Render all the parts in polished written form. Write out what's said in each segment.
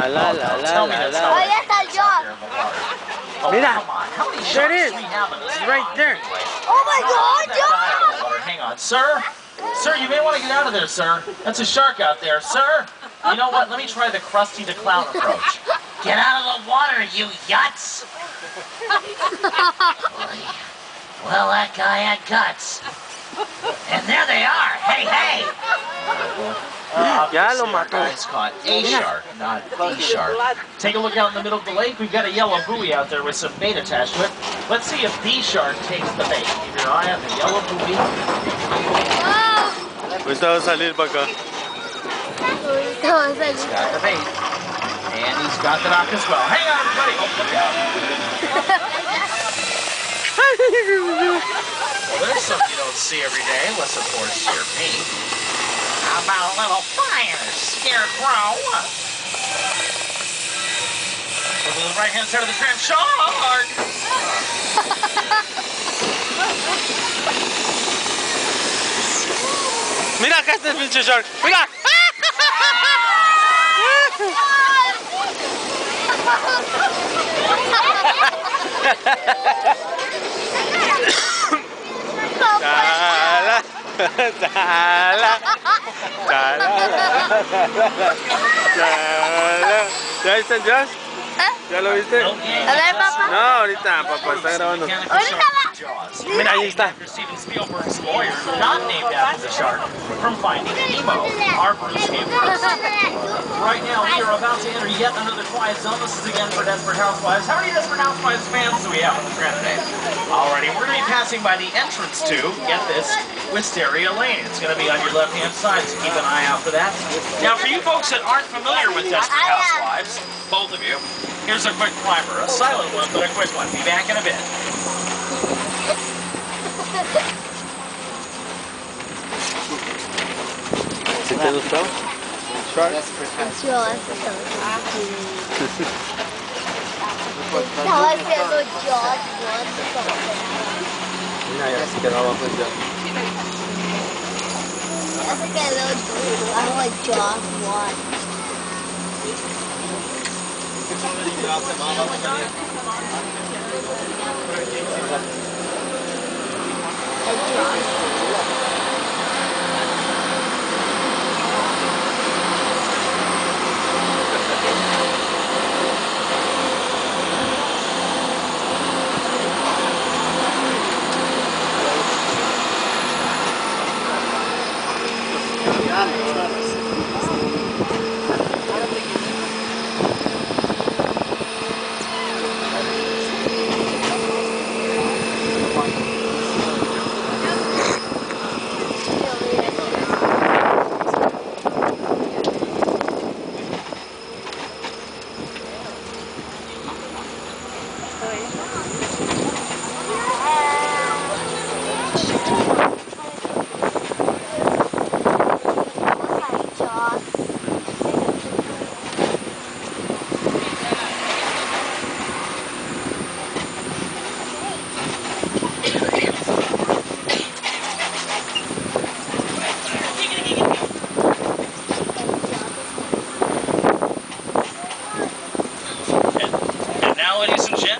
La la la la la la. Oh, ya salió. Mira, Come on, how many there it is. sharks do we have in this It's right there. Oh my God, John! Hang on, sir. Sir, you may want to get out of there, sir. That's a shark out there, sir. You know what? Let me try the Krusty the Clown approach. Get out of the water, you yuts! Well, that guy had guts. And there they are. Hey, hey! Ya lo mató. Guys caught a shark, not the shark. Take a look out in the middle of the lake. We've got a yellow buoy out there with some bait attached to it. Let's see if the shark takes the bait. Keep your eye on the yellow buoy. Ahorita va a salir para acá. He's got the bait. And he's got the knock as well. Hang on, everybody. Oh, look out. Well, there's something you don't see every day, unless, of course, you're me. How about a little fire, scarecrow? Over the right-hand side of the screen, shark! Mira, acá está el pinche shark. Mira. Chala, chala, chala, chala. ¿Ya viste el Josh? ¿Ya lo viste? A ver, papá. No, ahorita, papá está grabando. Ahorita va. Mira, ahí está. Steven Spielberg's lawyer, not named after the shark, from Finding Nemo, our Bruce Campbell. Right now, we are about to enter yet another quiet zone. This is again for Desperate Housewives. How many Desperate Housewives fans do we have on the trend today? Alrighty, we're going to be passing by the entrance to, get this, Wisteria Lane. It's going to be on your left-hand side, so keep an eye out for that. Now, for you folks that aren't familiar with Desperate Housewives, both of you, here's a quick primer. A silent one, but a quick one. Be back in a bit. ¿Sí te gustó? Shark? Estaba haciendo Jaws one. Mira, ya se quedó abajo el Josh. Ya se quedó abajo el Jaws one.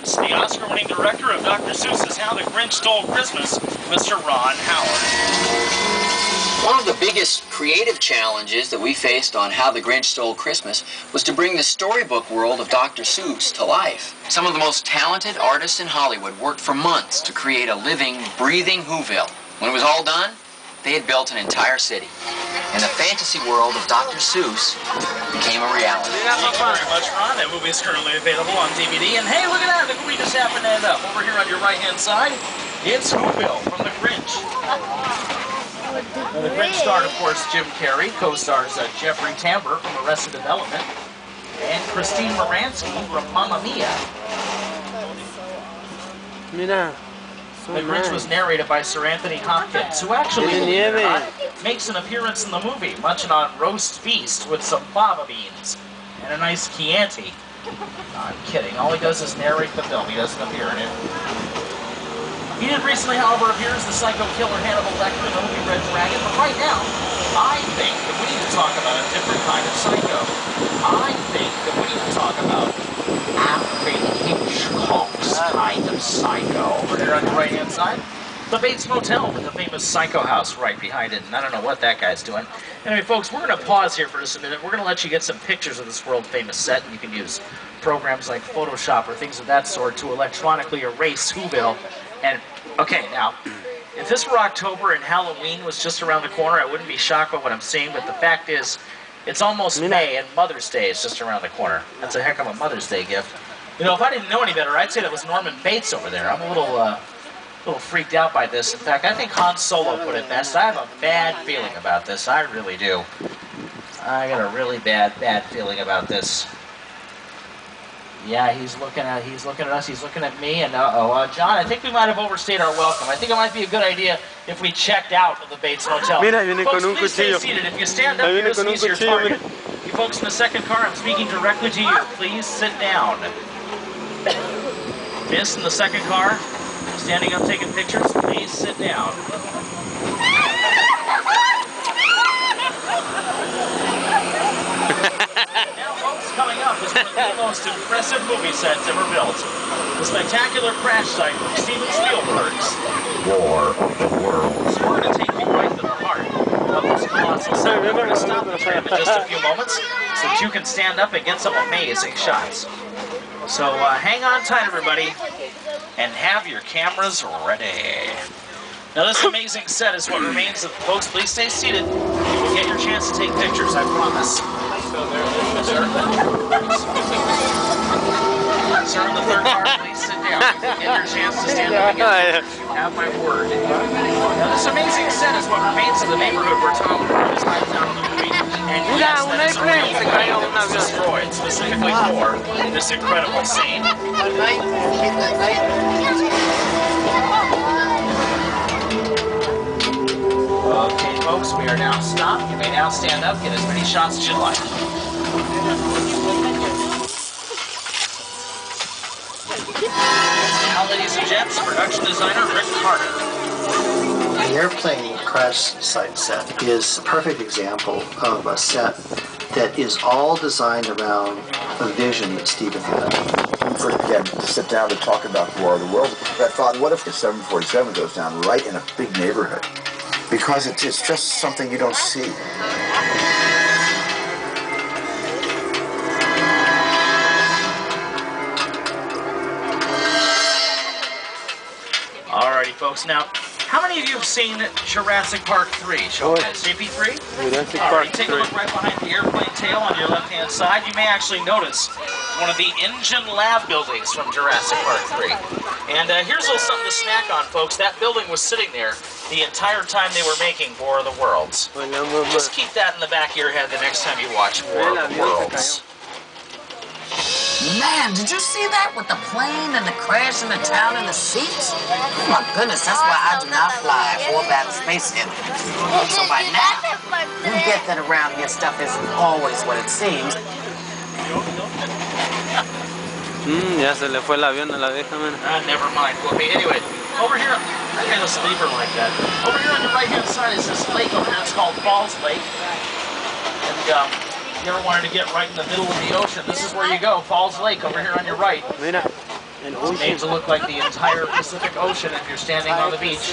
The Oscar-winning director of Dr. Seuss's How the Grinch Stole Christmas, Mr. Ron Howard. One of the biggest creative challenges that we faced on How the Grinch Stole Christmas was to bring the storybook world of Dr. Seuss to life. Some of the most talented artists in Hollywood worked for months to create a living, breathing Whoville. When it was all done, they had built an entire city. And the fantasy world of Dr. Seuss became a reality. Thank you very much, Ron. That movie is currently available on DVD. And hey, look at that. The movie just happened to end up. Over here on your right-hand side, it's Whoville from The Grinch. Now, The Grinch starred, of course, Jim Carrey. Co-stars Jeffrey Tambor from Arrested Development. And Christine Moransky from Mamma Mia. Mira. The Grinch was narrated by Sir Anthony Hopkins, who actually, believe it or not, makes an appearance in the movie, munching on roast feast with some fava beans and a nice Chianti. I'm kidding. All he does is narrate the film. He doesn't appear in it. He did recently, however, appear as the psycho killer Hannibal Lecter in the movie Red Dragon, but right now, I think that we need to talk about a different kind of psycho. I think that we need design? The Bates Motel with the famous Psycho House right behind it, and I don't know what that guy's doing. Anyway, folks, we're going to pause here for just a minute. We're going to let you get some pictures of this world-famous set, and you can use programs like Photoshop or things of that sort to electronically erase Whoville. And, okay, now, if this were October and Halloween was just around the corner, I wouldn't be shocked by what I'm seeing, but the fact is, it's almost May, and Mother's Day is just around the corner. That's a heck of a Mother's Day gift. You know, if I didn't know any better, I'd say that was Norman Bates over there. I'm a little freaked out by this. In fact, I think Han Solo put it best. I have a bad feeling about this. I really do. I got a really bad feeling about this. Yeah, he's looking at us. He's looking at me. And John, I think we might have overstayed our welcome. I think it might be a good idea if we checked out of the Bates Motel. Mira, viene Folks, con un please stay cuchillo. seated. If you stand up, Viene this con un is your cuchillo, target. You folks in the second car, I'm speaking directly to you. Please sit down. Miss in the second car, standing up taking pictures, please sit down. Now, folks, coming up is one of the most impressive movie sets ever built. The spectacular crash site from Steven Spielberg's War of the Worlds. We're going to take you right to the heart of this colossal set. We're going to stop the tram in just a few moments so that you can stand up and get some amazing shots. So hang on tight, everybody, and have your cameras ready. Now, this amazing set is what remains of... Folks, please stay seated. You will get your chance to take pictures, I promise. Sir, in the third car, please sit down. You will get your chance to stand up and get pictures. You have my word. Now, this amazing set is what remains of the neighborhood where Tom Cruise hides out in the movie. And yes, that is a real thing that was destroyed specifically for this incredible scene. Okay, folks, we are now stopped. You may now stand up, get as many shots as you like. Now, ladies and gents, production designer Rick Carter. The airplane crash site set is a perfect example of a set that is all designed around a vision that Stephen had. When we first began to sit down to talk about the War of the Worlds, I thought, what if the 747 goes down right in a big neighborhood? Because it's just something you don't see. Alrighty, folks. Now, how many of you have seen Jurassic Park 3? Show hands. JP3? Jurassic Alright, Park take a 3. look right behind the airplane tail on your left-hand side. You may actually notice one of the engine lab buildings from Jurassic Park 3. And here's a little something to snack on, folks. That building was sitting there the entire time they were making War of the Worlds. Just keep that in the back of your head the next time you watch War of the Worlds. Man, did you see that with the plane and the crash in the town and the seats? Oh my goodness, that's why I do not fly or bat space in. So by now, you get that around here stuff isn't always what it seems. Ya se le fue el avión a la vieja, man. Never mind. Well, anyway, over here, I got a sleeper like that. Over here on the right-hand side is this lake over there. It's called Falls Lake. And if you ever wanted to get right in the middle of the ocean, this is where you go. Falls Lake over here on your right. Mira, el It's made to look like the entire Pacific Ocean if you're standing on the beach.